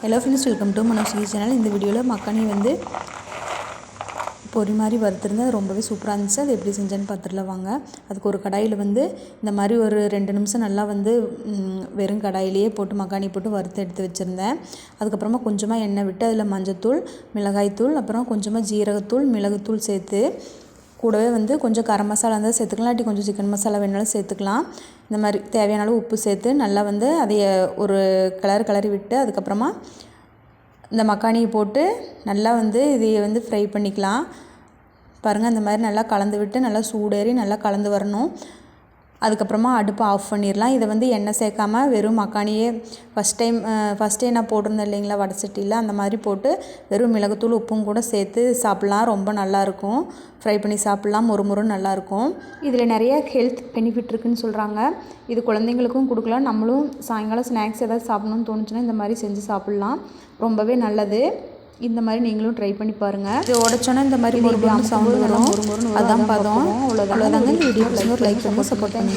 Hello friends, welcome to Manoshree channel. இந்த வீடியோவில் மக்கானி வந்து பொரி மாதிரி வறுத்துருந்தேன். அது ரொம்பவே சூப்பராக இருந்துச்சு. அது எப்படி செஞ்சேன்னு பார்த்துடலாம் வாங்க. அதுக்கு ஒரு கடாயில் வந்து இந்த மாதிரி ஒரு 2 நிமிஷம் நல்லா வந்து வெறும் கடாயிலேயே போட்டு மக்கானி போட்டு வறுத்து எடுத்து வச்சுருந்தேன். அதுக்கப்புறமா கொஞ்சமாக எண்ணெய் விட்டு அதில் மஞ்சத்தூள், மிளகாய்த்தூள், அப்புறம் கொஞ்சமாக ஜீரகத்தூள், மிளகுத்தூள் சேர்த்து கூடவே வந்து கொஞ்சம் கரம் மசாலா இருந்தால் சேர்த்துக்கலாம், இல்லாட்டி கொஞ்சம் சிக்கன் மசாலா வேணாலும் சேர்த்துக்கலாம். இந்த மாதிரி தேவையான அளவு உப்பு சேர்த்து நல்லா வந்து அதை ஒரு கிளறி விட்டு அதுக்கப்புறமா இந்த மக்கானியை போட்டு நல்லா வந்து இதையை வந்து ஃப்ரை பண்ணிக்கலாம். பாருங்கள், இந்த மாதிரி நல்லா கலந்து விட்டு நல்லா சூடேறி நல்லா கலந்து வரணும். அதுக்கப்புறமா அடுப்பை ஆஃப் பண்ணிடலாம். இதை வந்து எண்ணெய் சேர்க்காமல் வெறும் மக்கானியே ஃபஸ்ட்டே நான் போட்டிருந்தேன் இல்லைங்களா வடை சட்டியில், அந்த மாதிரி போட்டு வெறும் மிளகுத்தூள் உப்பும் கூட சேர்த்து சாப்பிட்லாம். ரொம்ப நல்லாயிருக்கும். ஃப்ரை பண்ணி சாப்பிட்லாம், மொறுமொறுன்னு நல்லாயிருக்கும். இதில் நிறைய ஹெல்த் பெனிஃபிட் இருக்குதுன்னு சொல்கிறாங்க. இது குழந்தைங்களுக்கும் கொடுக்கலாம். நம்மளும் சாயங்காலம் ஸ்நாக்ஸ் ஏதாவது சாப்பிட்ணுன்னு தோணுச்சுன்னா இந்த மாதிரி செஞ்சு சாப்பிட்லாம். ரொம்பவே நல்லது. இந்த மாதிரி நீங்களும் ட்ரை பண்ணி பாருங்கள். இது உடச்சோன்னா இந்த மாதிரி ஒரு சவுண்டு வரும். அதான் பதம். அவ்வளோதாங்க. இந்த வீடியோ லைக் பண்ணி சப்போர்ட் பண்ணுங்கள்.